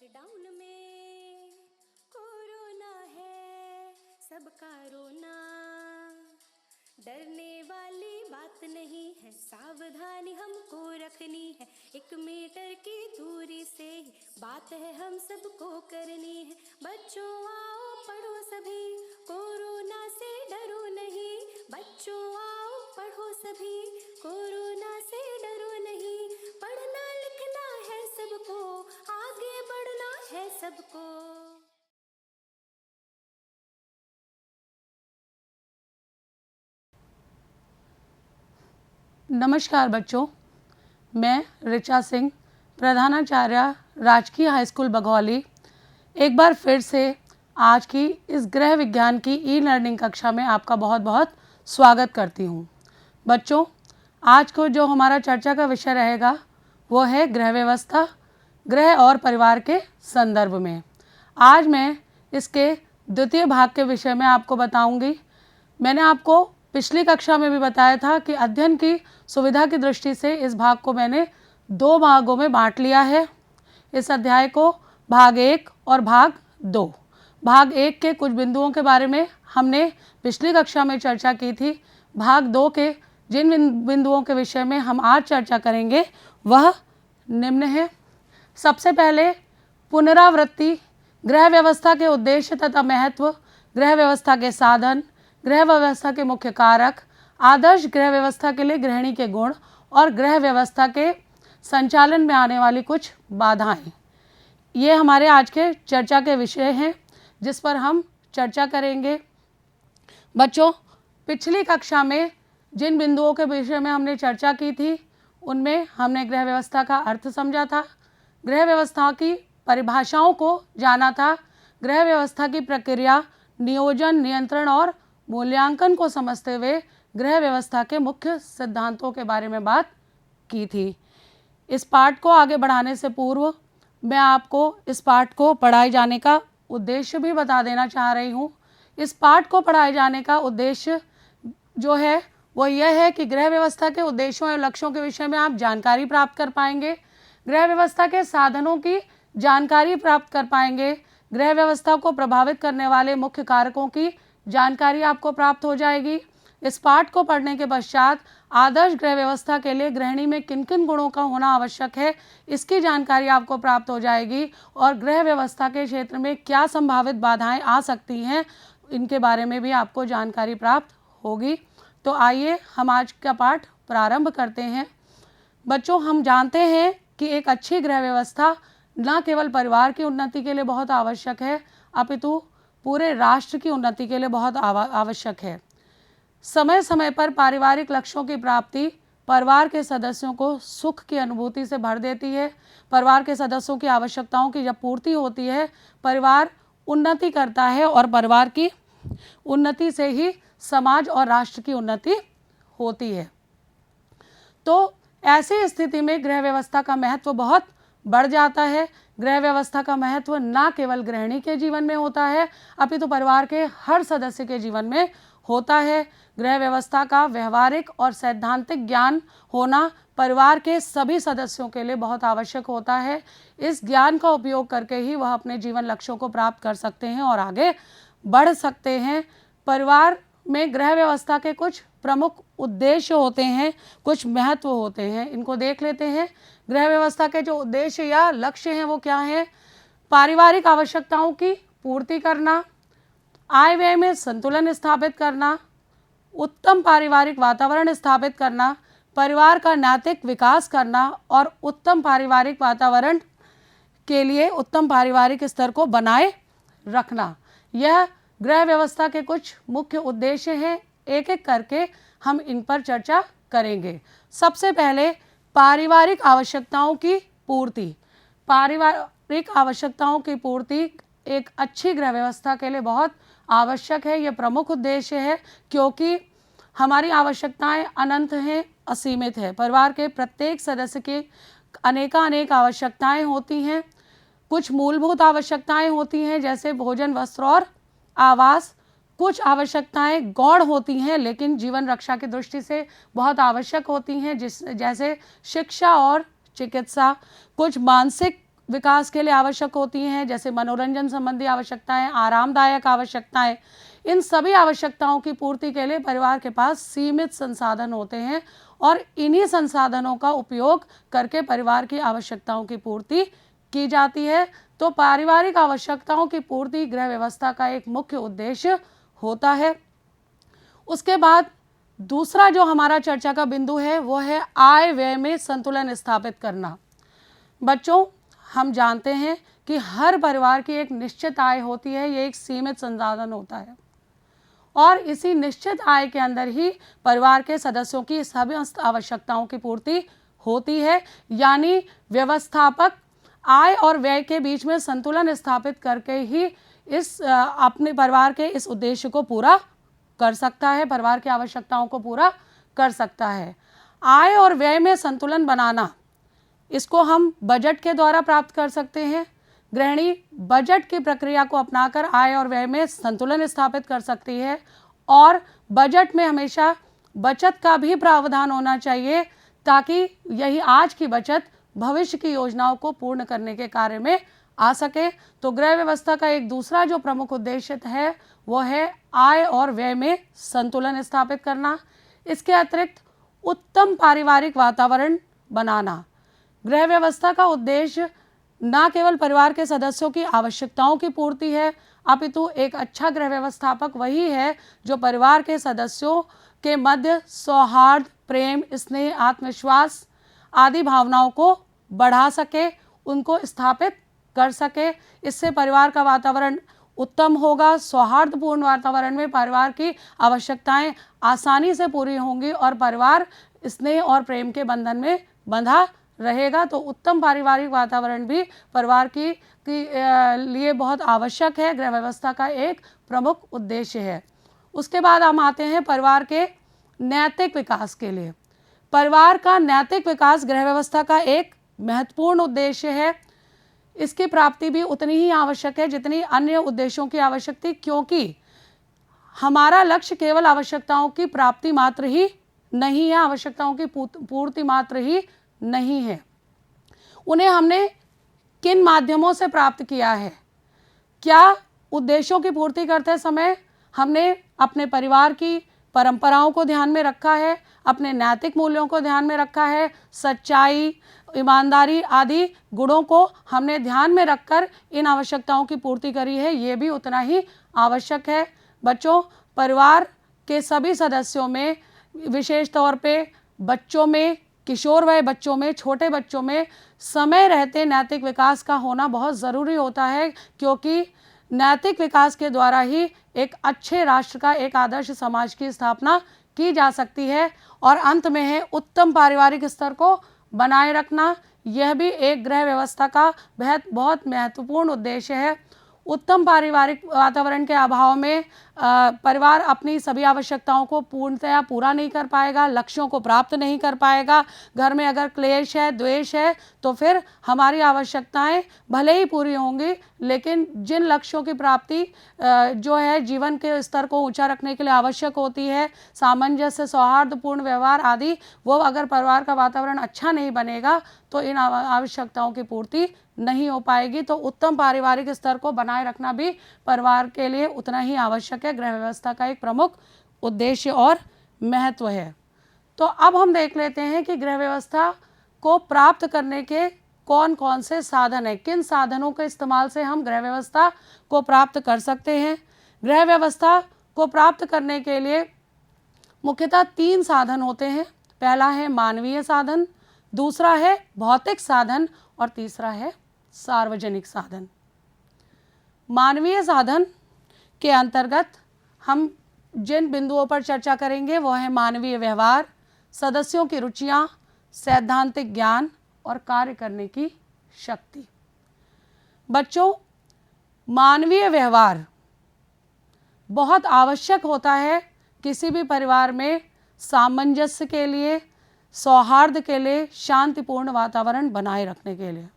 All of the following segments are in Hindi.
लॉकडाउन में कोरोना है सबका रोना, डरने वाली बात नहीं है, सावधानी हमको रखनी है, 1 मीटर की दूरी से ही बात है हम सबको करनी है। बच्चों आओ पढ़ो सभी, कोरोना से डरो नहीं, बच्चों आओ पढ़ो सभी, कोरोना से डरो नहीं, पढ़ना लिखना है सबको, आगे बढ़ना है सबको। नमस्कार बच्चों, मैं ऋचा सिंह, प्रधानाचार्य राजकीय हाई स्कूल बघौली, एक बार फिर से आज की इस गृह विज्ञान की ई लर्निंग कक्षा में आपका बहुत बहुत स्वागत करती हूँ। बच्चों, आज को जो हमारा चर्चा का विषय रहेगा वो है गृह व्यवस्था, गृह और परिवार के संदर्भ में। आज मैं इसके द्वितीय भाग के विषय में आपको बताऊंगी। मैंने आपको पिछली कक्षा में भी बताया था कि अध्ययन की सुविधा की दृष्टि से इस भाग को मैंने 2 भागों में बांट लिया है। इस अध्याय को भाग 1 और भाग 2। भाग 1 के कुछ बिंदुओं के बारे में हमने पिछली कक्षा में चर्चा की थी। भाग 2 के जिन बिंदुओं के विषय में हम आज चर्चा करेंगे वह निम्न है। सबसे पहले पुनरावृत्ति, गृह व्यवस्था के उद्देश्य तथा महत्व, गृह व्यवस्था के साधन, गृह व्यवस्था के मुख्य कारक, आदर्श गृह व्यवस्था के लिए गृहिणी के गुण और गृह व्यवस्था के संचालन में आने वाली कुछ बाधाएं। ये हमारे आज के चर्चा के विषय हैं जिस पर हम चर्चा करेंगे। बच्चों, पिछली कक्षा में जिन बिंदुओं के विषय में हमने चर्चा की थी उनमें हमने गृह व्यवस्था का अर्थ समझा था, गृह व्यवस्था की परिभाषाओं को जाना था, गृह व्यवस्था की प्रक्रिया, नियोजन, नियंत्रण और मूल्यांकन को समझते हुए गृह व्यवस्था के मुख्य सिद्धांतों के बारे में बात की थी। इस पाठ को आगे बढ़ाने से पूर्व मैं आपको इस पाठ को पढ़ाए जाने का उद्देश्य भी बता देना चाह रही हूँ। इस पाठ को पढ़ाए जाने का उद्देश्य जो है वो यह है कि गृह व्यवस्था के उद्देश्यों एवं लक्ष्यों के विषय में आप जानकारी प्राप्त कर पाएंगे, गृह व्यवस्था के साधनों की जानकारी प्राप्त कर पाएंगे, गृह व्यवस्था को प्रभावित करने वाले मुख्य कारकों की जानकारी आपको प्राप्त हो जाएगी। इस पाठ को पढ़ने के पश्चात आदर्श गृह व्यवस्था के लिए गृहिणी में किन किन गुणों का होना आवश्यक है इसकी जानकारी आपको प्राप्त हो जाएगी और गृह व्यवस्था के क्षेत्र में क्या संभावित बाधाएं आ सकती हैं इनके बारे में भी आपको जानकारी प्राप्त होगी। तो आइए हम आज का पाठ प्रारंभ करते हैं। बच्चों, हम जानते हैं कि एक अच्छी गृह व्यवस्था न केवल परिवार की उन्नति के लिए बहुत आवश्यक है अपितु पूरे राष्ट्र की उन्नति के लिए बहुत आवश्यक है। समय समय पर पारिवारिक लक्ष्यों की प्राप्ति परिवार के सदस्यों को सुख की अनुभूति से भर देती है। परिवार के सदस्यों की आवश्यकताओं की जब पूर्ति होती है, परिवार उन्नति करता है और परिवार की उन्नति से ही समाज और राष्ट्र की उन्नति होती है। तो ऐसी स्थिति में गृह व्यवस्था का महत्व बहुत बढ़ जाता है। गृह व्यवस्था का महत्व न केवल गृहिणी के जीवन में होता है अपितु परिवार के हर सदस्य के जीवन में होता है। गृह व्यवस्था का व्यवहारिक और सैद्धांतिक ज्ञान होना परिवार के सभी सदस्यों के लिए बहुत आवश्यक होता है। इस ज्ञान का उपयोग करके ही वह अपने जीवन लक्ष्यों को प्राप्त कर सकते हैं और आगे बढ़ सकते हैं। परिवार में गृह व्यवस्था के कुछ प्रमुख उद्देश्य होते हैं, कुछ महत्व होते हैं, इनको देख लेते हैं। गृह व्यवस्था के जो उद्देश्य या लक्ष्य हैं वो क्या हैं? पारिवारिक आवश्यकताओं की पूर्ति करना, आय व्यय में संतुलन स्थापित करना, उत्तम पारिवारिक वातावरण स्थापित करना, परिवार का नैतिक विकास करना और उत्तम पारिवारिक वातावरण के लिए उत्तम पारिवारिक स्तर को बनाए रखना। यह गृह व्यवस्था के कुछ मुख्य उद्देश्य हैं। एक एक करके हम इन पर चर्चा करेंगे। सबसे पहले पारिवारिक आवश्यकताओं की पूर्ति। पारिवारिक आवश्यकताओं की पूर्ति एक अच्छी गृह व्यवस्था के लिए बहुत आवश्यक है। यह प्रमुख उद्देश्य है क्योंकि हमारी आवश्यकताएं अनंत हैं, असीमित है। परिवार के प्रत्येक सदस्य की अनेक आवश्यकताएं होती हैं। कुछ मूलभूत आवश्यकताएं होती हैं जैसे भोजन, वस्त्र और आवास। कुछ आवश्यकताएं गौण होती हैं लेकिन जीवन रक्षा की दृष्टि से बहुत आवश्यक होती हैं जैसे शिक्षा और चिकित्सा। कुछ मानसिक विकास के लिए आवश्यक होती हैं, जैसे मनोरंजन संबंधी आवश्यकताएं, आरामदायक आवश्यकताएं, इन सभी आवश्यकताओं की पूर्ति के लिए परिवार के पास सीमित संसाधन होते हैं और इन्हीं संसाधनों का उपयोग करके परिवार की आवश्यकताओं की पूर्ति की जाती है। तो पारिवारिक आवश्यकताओं की पूर्ति गृह व्यवस्था का एक मुख्य उद्देश्य होता है। उसके बाद दूसरा जो हमारा चर्चा का बिंदु है वो है आय व्यय में संतुलन स्थापित करना। बच्चों, हम जानते हैं कि हर परिवार की एक निश्चित आय होती है, ये एक सीमित संसाधन होता है और इसी निश्चित आय के अंदर ही परिवार के सदस्यों की सभी आवश्यकताओं की पूर्ति होती है। यानी व्यवस्थापक आय और व्यय के बीच में संतुलन स्थापित करके ही इस अपने परिवार के इस उद्देश्य को पूरा कर सकता है, परिवार की आवश्यकताओं को पूरा कर सकता है। आय और व्यय में संतुलन बनाना, इसको हम बजट के द्वारा प्राप्त कर सकते हैं। गृहिणी बजट की प्रक्रिया को अपनाकर आय और व्यय में संतुलन स्थापित कर सकती है और बजट में हमेशा बचत का भी प्रावधान होना चाहिए ताकि यही आज की बचत भविष्य की योजनाओं को पूर्ण करने के कार्य में आ सके। तो गृह व्यवस्था का एक दूसरा जो प्रमुख उद्देश्य है वो है आय और व्यय में संतुलन स्थापित करना। इसके अतिरिक्त उत्तम पारिवारिक वातावरण बनाना। गृह व्यवस्था का उद्देश्य न केवल परिवार के सदस्यों की आवश्यकताओं की पूर्ति है, अपितु एक अच्छा गृह व्यवस्थापक वही है जो परिवार के सदस्यों के मध्य सौहार्द, प्रेम, स्नेह, आत्मविश्वास आदि भावनाओं को बढ़ा सके, उनको स्थापित कर सके। इससे परिवार का वातावरण उत्तम होगा। सौहार्दपूर्ण वातावरण में परिवार की आवश्यकताएं आसानी से पूरी होंगी और परिवार स्नेह और प्रेम के बंधन में बंधा रहेगा। तो उत्तम पारिवारिक वातावरण भी परिवार की लिए बहुत आवश्यक है, गृह व्यवस्था का एक प्रमुख उद्देश्य है। उसके बाद हम आते हैं परिवार के नैतिक विकास के लिए। परिवार का नैतिक विकास गृह व्यवस्था का एक महत्वपूर्ण उद्देश्य है। इसकी प्राप्ति भी उतनी ही आवश्यक है जितनी अन्य उद्देश्यों की आवश्यक थी, क्योंकि हमारा लक्ष्य केवल आवश्यकताओं की प्राप्ति मात्र ही नहीं है, आवश्यकताओं की पूर्ति मात्र ही नहीं है। उन्हें हमने किन माध्यमों से प्राप्त किया है? क्या उद्देश्यों की पूर्ति करते समय हमने अपने परिवार की परंपराओं को ध्यान में रखा है, अपने नैतिक मूल्यों को ध्यान में रखा है, सच्चाई, ईमानदारी आदि गुणों को हमने ध्यान में रखकर इन आवश्यकताओं की पूर्ति करी है, ये भी उतना ही आवश्यक है। बच्चों, परिवार के सभी सदस्यों में, विशेष तौर पे बच्चों में, किशोर वय बच्चों में, छोटे बच्चों में समय रहते नैतिक विकास का होना बहुत ज़रूरी होता है, क्योंकि नैतिक विकास के द्वारा ही एक अच्छे राष्ट्र का, एक आदर्श समाज की स्थापना की जा सकती है। और अंत में है उत्तम पारिवारिक स्तर को बनाए रखना। यह भी एक गृह व्यवस्था का बहुत महत्वपूर्ण उद्देश्य है। उत्तम पारिवारिक वातावरण के अभाव में परिवार अपनी सभी आवश्यकताओं को पूर्णतया पूरा नहीं कर पाएगा, लक्ष्यों को प्राप्त नहीं कर पाएगा। घर में अगर क्लेश है, द्वेष है, तो फिर हमारी आवश्यकताएं भले ही पूरी होंगी, लेकिन जिन लक्ष्यों की प्राप्ति जो है जीवन के स्तर को ऊंचा रखने के लिए आवश्यक होती है, सामंजस्य, सौहार्दपूर्ण व्यवहार आदि, वो अगर परिवार का वातावरण अच्छा नहीं बनेगा तो इन आवश्यकताओं की पूर्ति नहीं हो पाएगी। तो उत्तम पारिवारिक स्तर को बनाए रखना भी परिवार के लिए उतना ही आवश्यक है, गृह व्यवस्था का एक प्रमुख उद्देश्य और महत्व है। तो अब हम देख लेते हैं कि गृह व्यवस्था को प्राप्त करने के कौन कौन से साधन हैं, किन साधनों के इस्तेमाल से हम गृह व्यवस्था को प्राप्त कर सकते हैं। गृह व्यवस्था को प्राप्त करने के लिए मुख्यतः 3 साधन होते हैं। पहला है मानवीय साधन, दूसरा है भौतिक साधन और तीसरा है सार्वजनिक साधन। मानवीय साधन के अंतर्गत हम जिन बिंदुओं पर चर्चा करेंगे वो है मानवीय व्यवहार, सदस्यों की रुचियां, सैद्धांतिक ज्ञान और कार्य करने की शक्ति। बच्चों, मानवीय व्यवहार बहुत आवश्यक होता है किसी भी परिवार में सामंजस्य के लिए, सौहार्द के लिए, शांतिपूर्ण वातावरण बनाए रखने के लिए।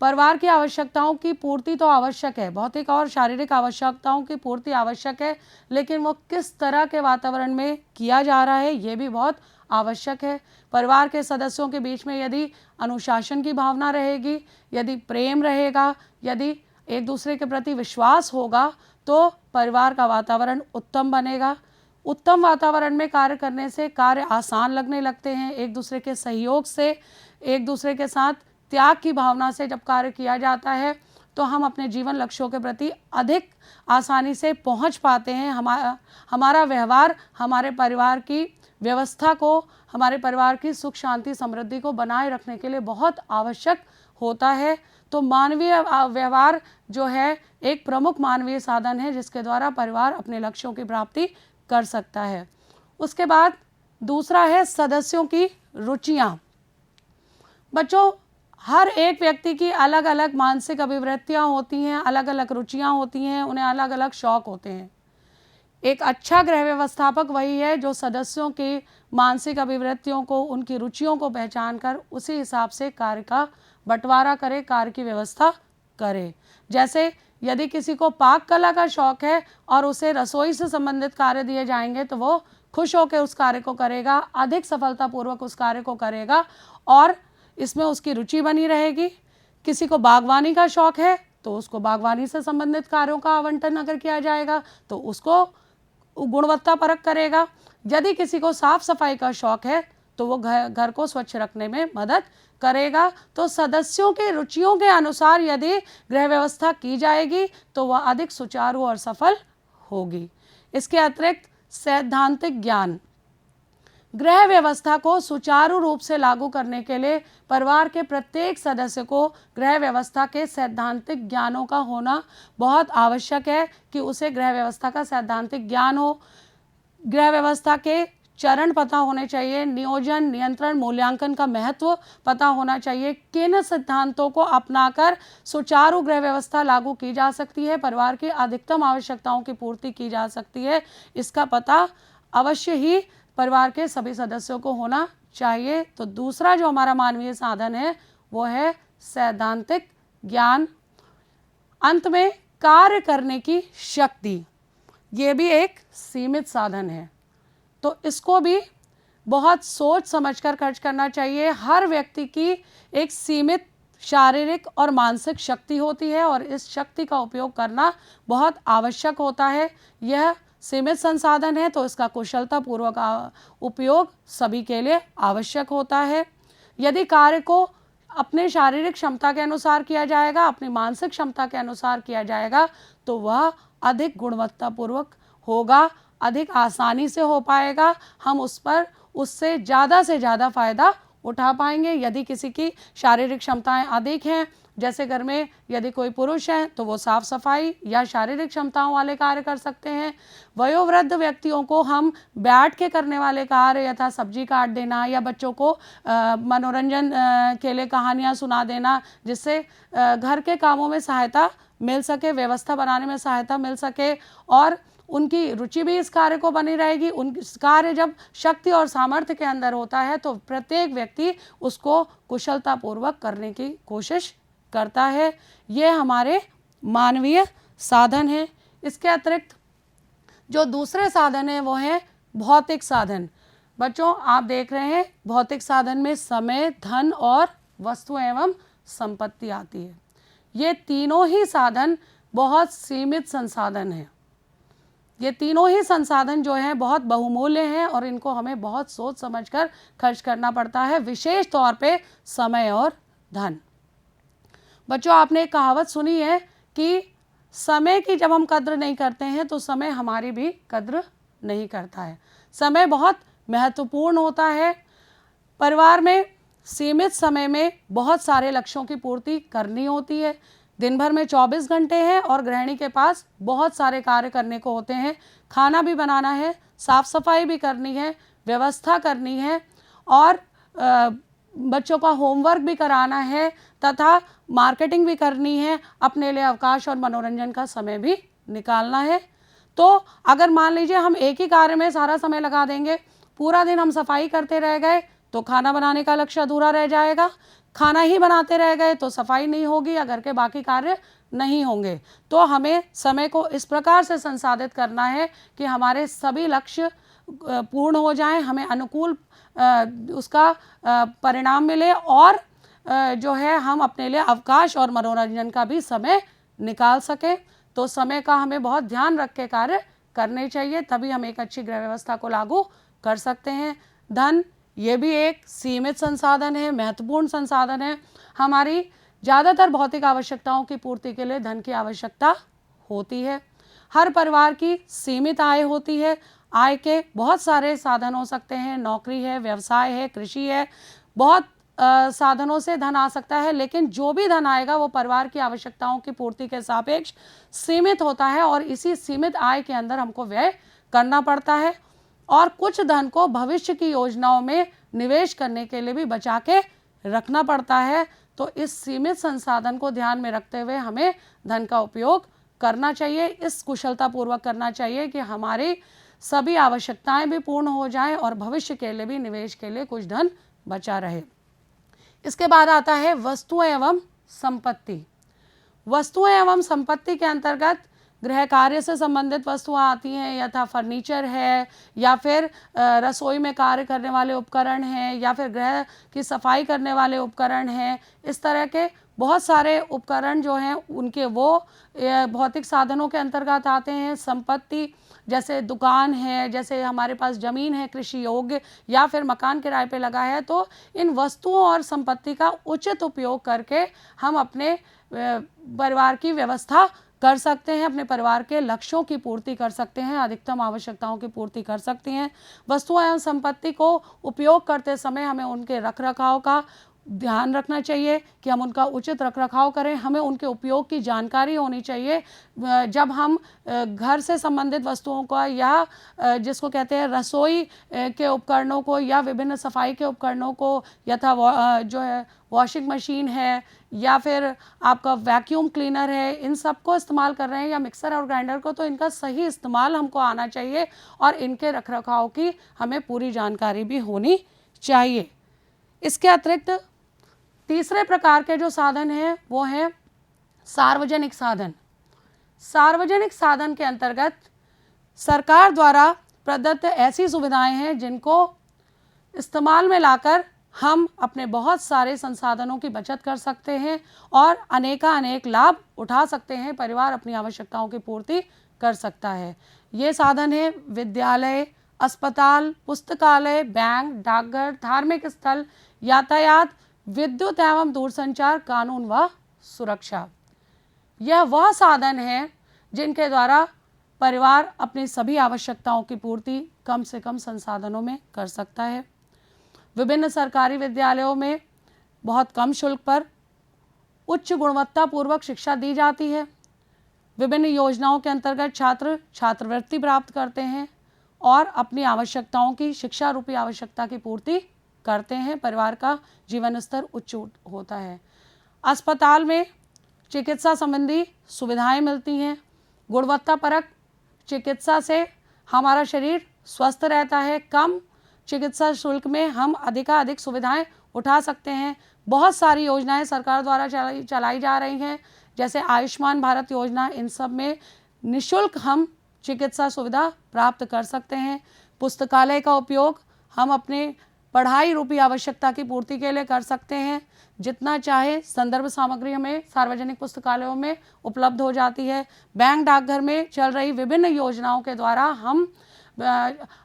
परिवार की आवश्यकताओं की पूर्ति तो आवश्यक है, भौतिक और शारीरिक आवश्यकताओं की पूर्ति आवश्यक है, लेकिन वो किस तरह के वातावरण में किया जा रहा है ये भी बहुत आवश्यक है। परिवार के सदस्यों के बीच में यदि अनुशासन की भावना रहेगी, यदि प्रेम रहेगा, यदि एक दूसरे के प्रति विश्वास होगा, तो परिवार का वातावरण उत्तम बनेगा। उत्तम वातावरण में कार्य करने से कार्य आसान लगने लगते हैं। एक दूसरे के सहयोग से, एक दूसरे के साथ त्याग की भावना से जब कार्य किया जाता है तो हम अपने जीवन लक्ष्यों के प्रति अधिक आसानी से पहुंच पाते हैं। हमारा व्यवहार हमारे परिवार की व्यवस्था को, हमारे परिवार की सुख शांति समृद्धि को बनाए रखने के लिए बहुत आवश्यक होता है। तो मानवीय व्यवहार जो है एक प्रमुख मानवीय साधन है जिसके द्वारा परिवार अपने लक्ष्यों की प्राप्ति कर सकता है। उसके बाद दूसरा है सदस्यों की रुचियाँ। बच्चों, हर एक व्यक्ति की अलग अलग मानसिक अभिवृत्तियाँ होती हैं, अलग अलग रुचियाँ होती हैं, उन्हें अलग अलग शौक़ होते हैं। एक अच्छा गृह व्यवस्थापक वही है जो सदस्यों की मानसिक अभिवृत्तियों को, उनकी रुचियों को पहचान कर उसी हिसाब से कार्य का बंटवारा करे, कार्य की व्यवस्था करे। जैसे यदि किसी को पाक कला का शौक़ है और उसे रसोई से संबंधित कार्य दिए जाएंगे तो वो खुश होकर उस कार्य को करेगा, अधिक सफलतापूर्वक उस कार्य को करेगा और इसमें उसकी रुचि बनी रहेगी। किसी को बागवानी का शौक़ है तो उसको बागवानी से संबंधित कार्यों का आवंटन अगर किया जाएगा तो उसको गुणवत्ता परक करेगा। यदि किसी को साफ सफाई का शौक़ है तो वो घर को स्वच्छ रखने में मदद करेगा। तो सदस्यों के रुचियों के अनुसार यदि गृह व्यवस्था की जाएगी तो वह अधिक सुचारू और सफल होगी। इसके अतिरिक्त सैद्धांतिक ज्ञान, गृह व्यवस्था को सुचारू रूप से लागू करने के लिए परिवार के प्रत्येक सदस्य को गृह व्यवस्था के सैद्धांतिक ज्ञानों का होना बहुत आवश्यक है कि उसे गृह व्यवस्था का सैद्धांतिक ज्ञान हो। गृह व्यवस्था के चरण पता होने चाहिए, नियोजन, नियंत्रण, मूल्यांकन का महत्व पता होना चाहिए। किन सिद्धांतों को अपनाकर सुचारू गृह व्यवस्था लागू की जा सकती है, परिवार की अधिकतम आवश्यकताओं की पूर्ति की जा सकती है, इसका पता अवश्य ही परिवार के सभी सदस्यों को होना चाहिए। तो दूसरा जो हमारा मानवीय साधन है वो है सैद्धांतिक ज्ञान। अंत में कार्य करने की शक्ति, ये भी एक सीमित साधन है, तो इसको भी बहुत सोच समझकर खर्च करना चाहिए। हर व्यक्ति की एक सीमित शारीरिक और मानसिक शक्ति होती है और इस शक्ति का उपयोग करना बहुत आवश्यक होता है। यह सीमित संसाधन है तो इसका कुशलतापूर्वक उपयोग सभी के लिए आवश्यक होता है। यदि कार्य को अपने शारीरिक क्षमता के अनुसार किया जाएगा, अपनी मानसिक क्षमता के अनुसार किया जाएगा तो वह अधिक गुणवत्तापूर्वक होगा, अधिक आसानी से हो पाएगा, हम उससे ज़्यादा से ज़्यादा फ़ायदा उठा पाएंगे। यदि किसी की शारीरिक क्षमताएं अधिक हैं, जैसे घर में यदि कोई पुरुष है तो वो साफ सफाई या शारीरिक क्षमताओं वाले कार्य कर सकते हैं। वयोवृद्ध व्यक्तियों को हम बैठ के करने वाले कार्य यथा सब्जी काट देना या बच्चों को मनोरंजन के लिए कहानियाँ सुना देना, जिससे घर के कामों में सहायता मिल सके, व्यवस्था बनाने में सहायता मिल सके और उनकी रुचि भी इस कार्य को बनी रहेगी। उन कार्य जब शक्ति और सामर्थ्य के अंदर होता है तो प्रत्येक व्यक्ति उसको कुशलतापूर्वक करने की कोशिश करता है। ये हमारे मानवीय साधन हैं। इसके अतिरिक्त जो दूसरे साधन हैं वो हैं भौतिक साधन। बच्चों, आप देख रहे हैं भौतिक साधन में समय, धन और वस्तु एवं संपत्ति आती है। ये तीनों ही साधन बहुत सीमित संसाधन हैं। ये तीनों ही संसाधन जो हैं बहुत बहुमूल्य हैं और इनको हमें बहुत सोच समझकर खर्च करना पड़ता है, विशेष तौर पे समय और धन। बच्चों, आपने एक कहावत सुनी है कि समय की जब हम कद्र नहीं करते हैं तो समय हमारी भी कद्र नहीं करता है। समय बहुत महत्वपूर्ण होता है। परिवार में सीमित समय में बहुत सारे लक्ष्यों की पूर्ति करनी होती है। दिन भर में 24 घंटे हैं और गृहिणी के पास बहुत सारे कार्य करने को होते हैं। खाना भी बनाना है, साफ सफाई भी करनी है, व्यवस्था करनी है और बच्चों का होमवर्क भी कराना है तथा मार्केटिंग भी करनी है, अपने लिए अवकाश और मनोरंजन का समय भी निकालना है। तो अगर मान लीजिए हम एक ही कार्य में सारा समय लगा देंगे, पूरा दिन हम सफाई करते रह गए तो खाना बनाने का लक्ष्य अधूरा रह जाएगा, खाना ही बनाते रह गए तो सफाई नहीं होगी या घर के बाकी कार्य नहीं होंगे। तो हमें समय को इस प्रकार से संसाधित करना है कि हमारे सभी लक्ष्य पूर्ण हो जाएं, हमें अनुकूल उसका परिणाम मिले और जो है हम अपने लिए अवकाश और मनोरंजन का भी समय निकाल सकें। तो समय का हमें बहुत ध्यान रख के कार्य करने चाहिए, तभी हम एक अच्छी गृह व्यवस्था को लागू कर सकते हैं। धन ये भी एक सीमित संसाधन है, महत्वपूर्ण संसाधन है। हमारी ज़्यादातर भौतिक आवश्यकताओं की पूर्ति के लिए धन की आवश्यकता होती है। हर परिवार की सीमित आय होती है। आय के बहुत सारे साधन हो सकते हैं, नौकरी है, व्यवसाय है, कृषि है, बहुत साधनों से धन आ सकता है, लेकिन जो भी धन आएगा वो परिवार की आवश्यकताओं की पूर्ति के सापेक्ष सीमित होता है और इसी सीमित आय के अंदर हमको व्यय करना पड़ता है और कुछ धन को भविष्य की योजनाओं में निवेश करने के लिए भी बचा के रखना पड़ता है। तो इस सीमित संसाधन को ध्यान में रखते हुए हमें धन का उपयोग करना चाहिए, इस कुशलतापूर्वक करना चाहिए कि हमारी सभी आवश्यकताएं भी पूर्ण हो जाएं और भविष्य के लिए भी निवेश के लिए कुछ धन बचा रहे। इसके बाद आता है वस्तुएं एवं संपत्ति। वस्तुएं एवं संपत्ति के अंतर्गत गृह कार्य से संबंधित वस्तुएं आती हैं, यथा फर्नीचर है या फिर रसोई में कार्य करने वाले उपकरण हैं या फिर गृह की सफाई करने वाले उपकरण हैं। इस तरह के बहुत सारे उपकरण जो हैं उनके वो भौतिक साधनों के अंतर्गत आते हैं। संपत्ति जैसे दुकान है, जैसे हमारे पास ज़मीन है कृषि योग्य या फिर मकान किराए पे लगा है, तो इन वस्तुओं और संपत्ति का उचित उपयोग करके हम अपने परिवार की व्यवस्था कर सकते हैं, अपने परिवार के लक्ष्यों की पूर्ति कर सकते हैं, अधिकतम आवश्यकताओं की पूर्ति कर सकते हैं। वस्तुओं एवं संपत्ति को उपयोग करते समय हमें उनके रखरखाव का ध्यान रखना चाहिए कि हम उनका उचित रखरखाव करें। हमें उनके उपयोग की जानकारी होनी चाहिए। जब हम घर से संबंधित वस्तुओं का या जिसको कहते हैं रसोई के उपकरणों को या विभिन्न सफाई के उपकरणों को, यथा जो है वॉशिंग मशीन है या फिर आपका वैक्यूम क्लीनर है, इन सब को इस्तेमाल कर रहे हैं या मिक्सर और ग्राइंडर को, तो इनका सही इस्तेमाल हमको आना चाहिए और इनके रखरखाव की हमें पूरी जानकारी भी होनी चाहिए। इसके अतिरिक्त तीसरे प्रकार के जो साधन हैं वो हैं सार्वजनिक साधन। सार्वजनिक साधन के अंतर्गत सरकार द्वारा प्रदत्त ऐसी सुविधाएं हैं जिनको इस्तेमाल में लाकर हम अपने बहुत सारे संसाधनों की बचत कर सकते हैं और अनेक लाभ उठा सकते हैं। परिवार अपनी आवश्यकताओं की पूर्ति कर सकता है। ये साधन है विद्यालय, अस्पताल, पुस्तकालय, बैंक, डाकघर, धार्मिक स्थल, यातायात, विद्युत एवं दूरसंचार, कानून व सुरक्षा। यह वह साधन है जिनके द्वारा परिवार अपनी सभी आवश्यकताओं की पूर्ति कम से कम संसाधनों में कर सकता है। विभिन्न सरकारी विद्यालयों में बहुत कम शुल्क पर उच्च गुणवत्तापूर्वक शिक्षा दी जाती है। विभिन्न योजनाओं के अंतर्गत छात्र छात्रवृत्ति प्राप्त करते हैं और अपनी आवश्यकताओं की, शिक्षा रूपी आवश्यकता की पूर्ति करते हैं। परिवार का जीवन स्तर उच्च होता है। अस्पताल में चिकित्सा संबंधी सुविधाएं मिलती हैं। गुणवत्तापरक चिकित्सा से हमारा शरीर स्वस्थ रहता है। कम चिकित्सा शुल्क में हम अधिकाधिक सुविधाएं उठा सकते हैं। बहुत सारी योजनाएं सरकार द्वारा चलाई जा रही हैं, जैसे आयुष्मान भारत योजना। इन सब में निःशुल्क हम चिकित्सा सुविधा प्राप्त कर सकते हैं। पुस्तकालय का उपयोग हम अपने पढ़ाई रूपी आवश्यकता की पूर्ति के लिए कर सकते हैं। जितना चाहे संदर्भ सामग्री हमें सार्वजनिक पुस्तकालयों में उपलब्ध हो जाती है। बैंक डाकघर में चल रही विभिन्न योजनाओं के द्वारा हम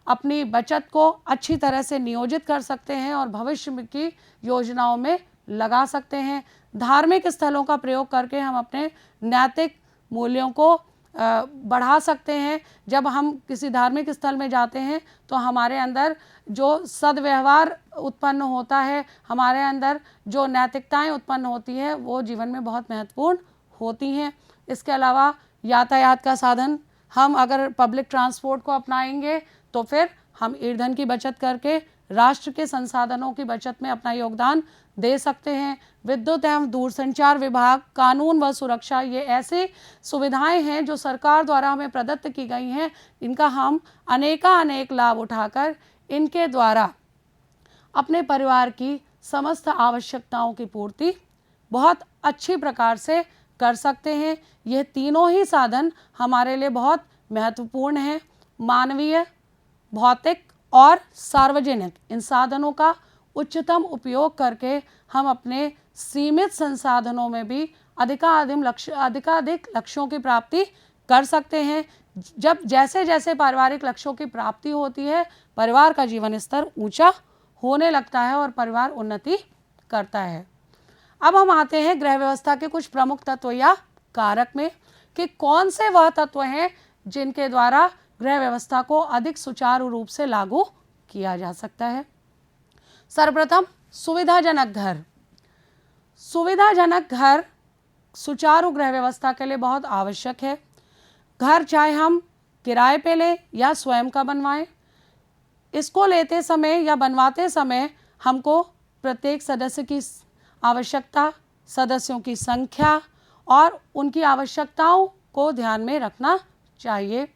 अपनी बचत को अच्छी तरह से नियोजित कर सकते हैं और भविष्य की योजनाओं में लगा सकते हैं। धार्मिक स्थलों का प्रयोग करके हम अपने नैतिक मूल्यों को बढ़ा सकते हैं। जब हम किसी धार्मिक स्थल में जाते हैं तो हमारे अंदर जो सद्व्यवहार उत्पन्न होता है, हमारे अंदर जो नैतिकताएं उत्पन्न होती हैं, वो जीवन में बहुत महत्वपूर्ण होती हैं। इसके अलावा यातायात का साधन, हम अगर पब्लिक ट्रांसपोर्ट को अपनाएंगे तो फिर हम ईंधन की बचत करके राष्ट्र के संसाधनों की बचत में अपना योगदान दे सकते हैं। विद्युत एवं दूरसंचार विभाग, कानून व सुरक्षा, ये ऐसी सुविधाएं हैं जो सरकार द्वारा हमें प्रदत्त की गई हैं। इनका हम अनेक लाभ उठाकर इनके द्वारा अपने परिवार की समस्त आवश्यकताओं की पूर्ति बहुत अच्छी प्रकार से कर सकते हैं। ये तीनों ही साधन हमारे लिए बहुत महत्वपूर्ण हैं। मानवीय, भौतिक और सार्वजनिक इन साधनों का उच्चतम उपयोग करके हम अपने सीमित संसाधनों में भी अधिकाधिक लक्ष्यों की प्राप्ति कर सकते हैं। जब जैसे जैसे पारिवारिक लक्ष्यों की प्राप्ति होती है, परिवार का जीवन स्तर ऊंचा होने लगता है और परिवार उन्नति करता है। अब हम आते हैं गृह व्यवस्था के कुछ प्रमुख तत्व या कारक में कि कौन से वह तत्व हैं जिनके द्वारा गृह व्यवस्था को अधिक सुचारू रूप से लागू किया जा सकता है। सर्वप्रथम सुविधाजनक घर। सुविधाजनक घर सुचारू गृह व्यवस्था के लिए बहुत आवश्यक है। घर चाहे हम किराए पे लें या स्वयं का बनवाएं, इसको लेते समय या बनवाते समय हमको प्रत्येक सदस्य की आवश्यकता, सदस्यों की संख्या और उनकी आवश्यकताओं को ध्यान में रखना चाहिए।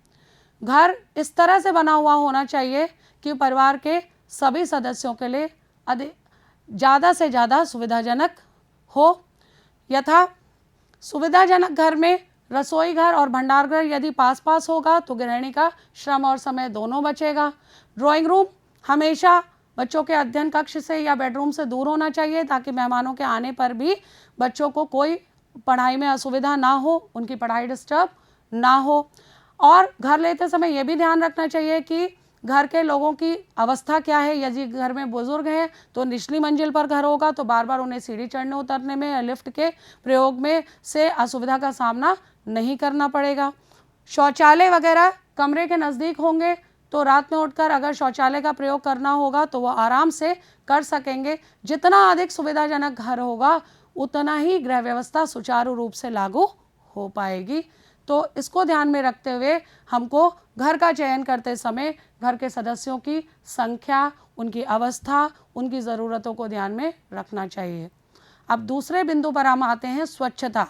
घर इस तरह से बना हुआ होना चाहिए कि परिवार के सभी सदस्यों के लिए ज़्यादा से ज़्यादा सुविधाजनक हो। यथा सुविधाजनक घर में रसोई घर और भंडार घर यदि पास पास होगा तो गृहिणी का श्रम और समय दोनों बचेगा। ड्राइंग रूम हमेशा बच्चों के अध्ययन कक्ष से या बेडरूम से दूर होना चाहिए ताकि मेहमानों के आने पर भी बच्चों को कोई पढ़ाई में असुविधा ना हो, उनकी पढ़ाई डिस्टर्ब ना हो। और घर लेते समय ये भी ध्यान रखना चाहिए कि घर के लोगों की अवस्था क्या है। यदि घर में बुजुर्ग हैं तो निचली मंजिल पर घर होगा तो बार बार उन्हें सीढ़ी चढ़ने उतरने में या लिफ्ट के प्रयोग में से असुविधा का सामना नहीं करना पड़ेगा। शौचालय वगैरह कमरे के नज़दीक होंगे तो रात में उठकर अगर शौचालय का प्रयोग करना होगा तो वह आराम से कर सकेंगे। जितना अधिक सुविधाजनक घर होगा उतना ही गृह व्यवस्था सुचारू रूप से लागू हो पाएगी। तो इसको ध्यान में रखते हुए हमको घर का चयन करते समय घर के सदस्यों की संख्या, उनकी अवस्था, उनकी ज़रूरतों को ध्यान में रखना चाहिए। अब दूसरे बिंदु पर हम आते हैं स्वच्छता।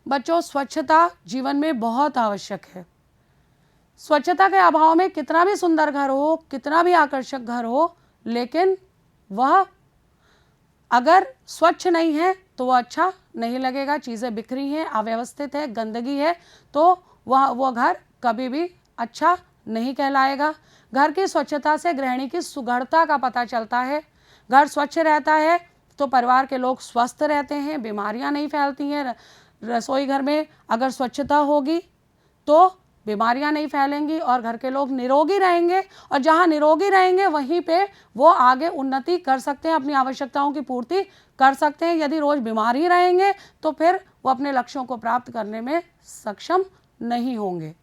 बच्चों, स्वच्छता जीवन में बहुत आवश्यक है। स्वच्छता के अभाव में कितना भी सुंदर घर हो, कितना भी आकर्षक घर हो, लेकिन वह अगर स्वच्छ नहीं है तो वह अच्छा नहीं लगेगा। चीज़ें बिखरी हैं, अव्यवस्थित है, गंदगी है तो वह घर कभी भी अच्छा नहीं कहलाएगा। घर की स्वच्छता से गृहिणी की सुघड़ता का पता चलता है। घर स्वच्छ रहता है तो परिवार के लोग स्वस्थ रहते हैं, बीमारियां नहीं फैलती हैं। रसोई घर में अगर स्वच्छता होगी तो बीमारियां नहीं फैलेंगी और घर के लोग निरोगी रहेंगे, और जहां निरोगी रहेंगे वहीं पे वो आगे उन्नति कर सकते हैं, अपनी आवश्यकताओं की पूर्ति कर सकते हैं। यदि रोज बीमार ही रहेंगे तो फिर वो अपने लक्ष्यों को प्राप्त करने में सक्षम नहीं होंगे।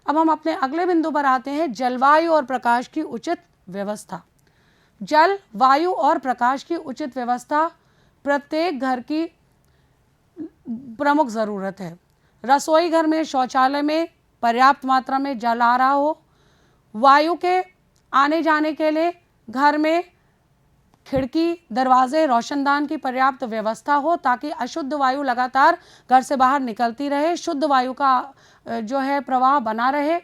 अब हम अपने अगले बिंदु पर आते हैं, जलवायु और प्रकाश की उचित व्यवस्था। जल, वायु और प्रकाश की उचित व्यवस्था प्रत्येक घर की प्रमुख ज़रूरत है। रसोई घर में, शौचालय में पर्याप्त मात्रा में जल आ रहा हो, वायु के आने जाने के लिए घर में खिड़की, दरवाजे, रोशनदान की पर्याप्त व्यवस्था हो ताकि अशुद्ध वायु लगातार घर से बाहर निकलती रहे, शुद्ध वायु का जो है प्रवाह बना रहे।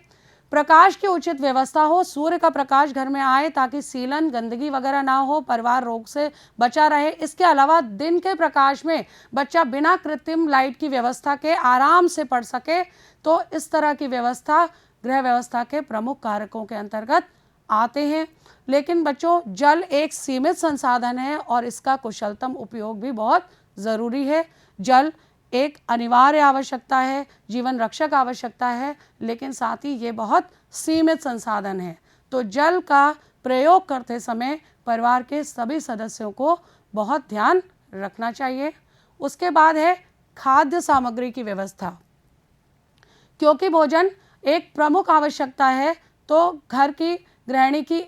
प्रकाश की उचित व्यवस्था हो, सूर्य का प्रकाश घर में आए ताकि सीलन, गंदगी वगैरह ना हो, परिवार रोग से बचा रहे। इसके अलावा दिन के प्रकाश में बच्चा बिना कृत्रिम लाइट की व्यवस्था के आराम से पढ़ सके, तो इस तरह की व्यवस्था गृह व्यवस्था के प्रमुख कारकों के अंतर्गत आते हैं। लेकिन बच्चों, जल एक सीमित संसाधन है और इसका कुशलतम उपयोग भी बहुत ज़रूरी है। जल एक अनिवार्य आवश्यकता है, जीवन रक्षक आवश्यकता है, लेकिन साथ ही ये बहुत सीमित संसाधन है। तो जल का प्रयोग करते समय परिवार के सभी सदस्यों को बहुत ध्यान रखना चाहिए। उसके बाद है खाद्य सामग्री की व्यवस्था। क्योंकि भोजन एक प्रमुख आवश्यकता है तो घर की गृहिणी की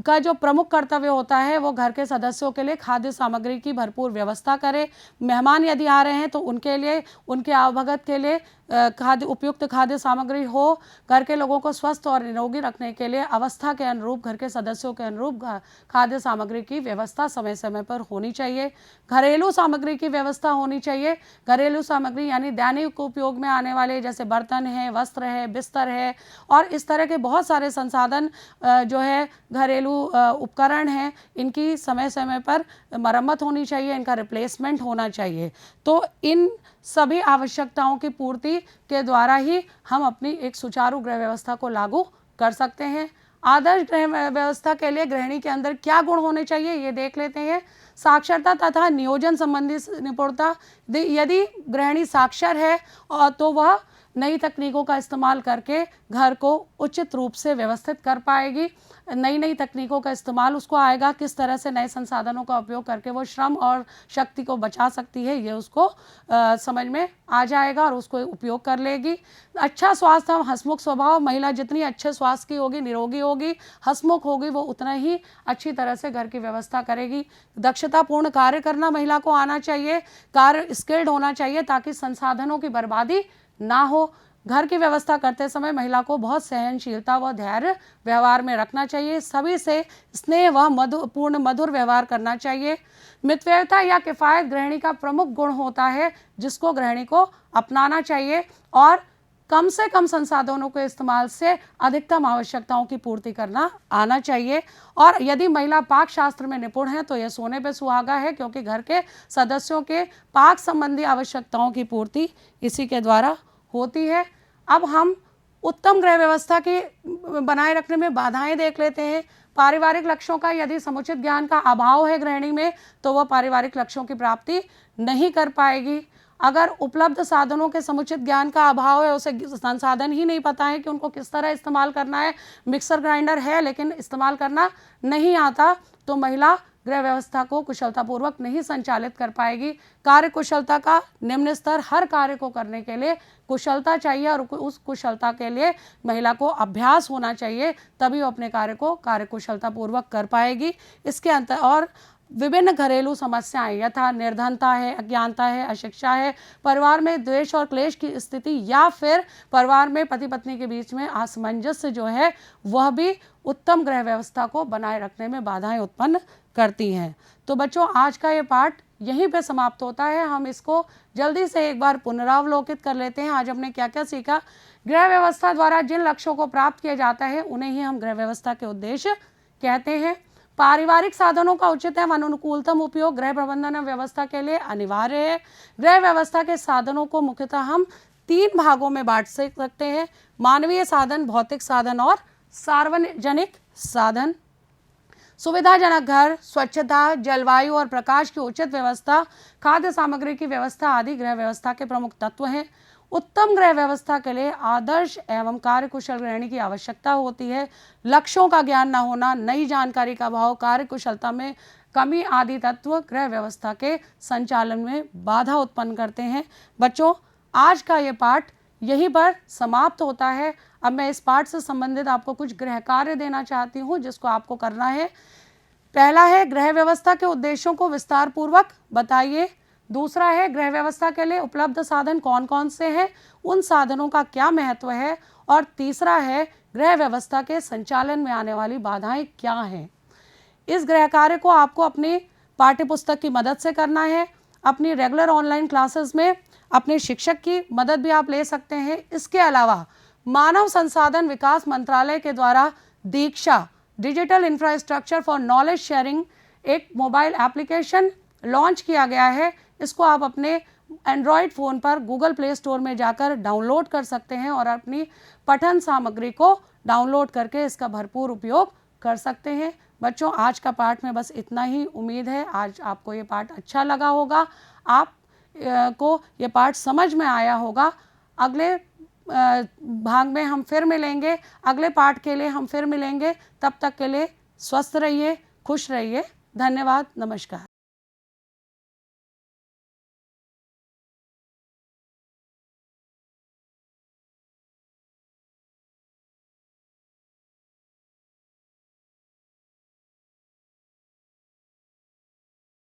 का जो प्रमुख कर्तव्य होता है वो घर के सदस्यों के लिए खाद्य सामग्री की भरपूर व्यवस्था करे। मेहमान यदि आ रहे हैं तो उनके लिए, उनके आवभगत के लिए उपयुक्त खाद्य सामग्री हो। घर के लोगों को स्वस्थ और निरोगी रखने के लिए अवस्था के अनुरूप, घर के सदस्यों के अनुरूप खाद्य सामग्री की व्यवस्था समय समय पर होनी चाहिए। घरेलू सामग्री की व्यवस्था होनी चाहिए। घरेलू सामग्री यानी दैनिक उपयोग में आने वाले जैसे बर्तन है, वस्त्र है, बिस्तर है और इस तरह के बहुत सारे संसाधन जो है घरेलू उपकरण हैं, इनकी समय समय पर मरम्मत होनी चाहिए, इनका रिप्लेसमेंट होना चाहिए। तो इन सभी आवश्यकताओं की पूर्ति के द्वारा ही हम अपनी एक सुचारू गृह व्यवस्था को लागू कर सकते हैं। आदर्श गृह व्यवस्था के लिए गृहिणी के अंदर क्या गुण होने चाहिए ये देख लेते हैं। साक्षरता तथा नियोजन संबंधी निपुणता, यदि गृहिणी साक्षर है तो वह नई तकनीकों का इस्तेमाल करके घर को उचित रूप से व्यवस्थित कर पाएगी। नई तकनीकों का इस्तेमाल उसको आएगा, किस तरह से नए संसाधनों का उपयोग करके वो श्रम और शक्ति को बचा सकती है ये उसको समझ में आ जाएगा और उसको उपयोग कर लेगी। अच्छा स्वास्थ्य और हंसमुख स्वभाव, महिला जितनी अच्छे स्वास्थ्य की होगी, निरोगी होगी, हंसमुख होगी, वो उतना ही अच्छी तरह से घर की व्यवस्था करेगी। दक्षतापूर्ण कार्य करना महिला को आना चाहिए, कार्य स्किल्ड होना चाहिए ताकि संसाधनों की बर्बादी ना हो। घर की व्यवस्था करते समय महिला को बहुत सहनशीलता व धैर्य व्यवहार में रखना चाहिए। सभी से स्नेह व मधुर व्यवहार करना चाहिए। मितव्ययिता या किफ़ायत गृहिणी का प्रमुख गुण होता है जिसको गृहिणी को अपनाना चाहिए और कम से कम संसाधनों के इस्तेमाल से अधिकतम आवश्यकताओं की पूर्ति करना आना चाहिए। और यदि महिला पाक शास्त्र में निपुण है तो यह सोने पे सुहागा है, क्योंकि घर के सदस्यों के पाक संबंधी आवश्यकताओं की पूर्ति इसी के द्वारा होती है। अब हम उत्तम गृह व्यवस्था की बनाए रखने में बाधाएं देख लेते हैं। पारिवारिक लक्ष्यों का यदि समुचित ज्ञान का अभाव है गृहिणी में तो वह पारिवारिक लक्ष्यों की प्राप्ति नहीं कर पाएगी। अगर उपलब्ध साधनों के समुचित ज्ञान का अभाव है, उसे संसाधन ही नहीं पता है कि उनको किस तरह इस्तेमाल करना है, मिक्सर ग्राइंडर है लेकिन इस्तेमाल करना नहीं आता, तो महिला गृह व्यवस्था को कुशलतापूर्वक नहीं संचालित कर पाएगी। कार्य कुशलता का निम्न स्तर, हर कार्य को करने के लिए कुशलता चाहिए और उस कुशलता के लिए महिला को अभ्यास होना चाहिए, तभी वो अपने कार्य को कार्य कुशलतापूर्वक कर पाएगी। इसके अंतर और विभिन्न घरेलू समस्याएं यथा निर्धनता है, अज्ञानता है, अशिक्षा है, परिवार में द्वेष और क्लेश की स्थिति या फिर परिवार में पति पत्नी के बीच में असमंजस्य जो है वह भी उत्तम गृह व्यवस्था को बनाए रखने में बाधाएं उत्पन्न करती हैं। तो बच्चों, आज का ये पाठ यहीं पे समाप्त होता है। हम इसको जल्दी से एक बार पुनरावलोकित कर लेते हैं। आज हमने क्या क्या सीखा। गृह व्यवस्था द्वारा जिन लक्ष्यों को प्राप्त किया जाता है उन्हें ही हम गृह व्यवस्था के उद्देश्य कहते हैं। पारिवारिक साधनों का उचित एवं अनुकूलतम उपयोग गृह प्रबंधन व्यवस्था के लिए अनिवार्य है। गृह व्यवस्था के साधनों को मुख्यतः हम 3 भागों में बांट सकते हैं: मानवीय साधन, भौतिक साधन और सार्वजनिक साधन। सुविधाजनक घर, स्वच्छता, जलवायु और प्रकाश की उचित व्यवस्था, खाद्य सामग्री की व्यवस्था आदि गृह व्यवस्था के प्रमुख तत्व हैं। उत्तम गृह व्यवस्था के लिए आदर्श एवं कार्यकुशल गृहिणी की आवश्यकता होती है। लक्ष्यों का ज्ञान न होना, नई जानकारी का अभाव, कार्यकुशलता में कमी आदि तत्व गृह व्यवस्था के संचालन में बाधा उत्पन्न करते हैं। बच्चों, आज का ये पाठ यहीं पर समाप्त होता है। अब मैं इस पाठ से संबंधित आपको कुछ गृह कार्य देना चाहती हूँ जिसको आपको करना है। पहला है, गृह व्यवस्था के उद्देश्यों को विस्तार पूर्वक बताइए। दूसरा है, गृह व्यवस्था के लिए उपलब्ध साधन कौन कौन से हैं, उन साधनों का क्या महत्व है। और तीसरा है, गृह व्यवस्था के संचालन में आने वाली बाधाएं क्या हैं। इस गृह कार्य को आपको अपनी पाठ्यपुस्तक की मदद से करना है। अपनी रेगुलर ऑनलाइन क्लासेस में अपने शिक्षक की मदद भी आप ले सकते हैं। इसके अलावा मानव संसाधन विकास मंत्रालय के द्वारा Diksha digital infrastructure for knowledge sharing एक मोबाइल एप्लीकेशन लॉन्च किया गया है। इसको आप अपने एंड्रॉयड फ़ोन पर गूगल प्ले स्टोर में जाकर डाउनलोड कर सकते हैं और अपनी पठन सामग्री को डाउनलोड करके इसका भरपूर उपयोग कर सकते हैं। बच्चों, आज का पाठ में बस इतना ही। उम्मीद है आज आपको ये पाठ अच्छा लगा होगा, आप को ये पाठ समझ में आया होगा। अगले भाग में हम फिर मिलेंगे, अगले पाठ के लिए हम फिर मिलेंगे। तब तक के लिए स्वस्थ रहिए, खुश रहिए। धन्यवाद, नमस्कार।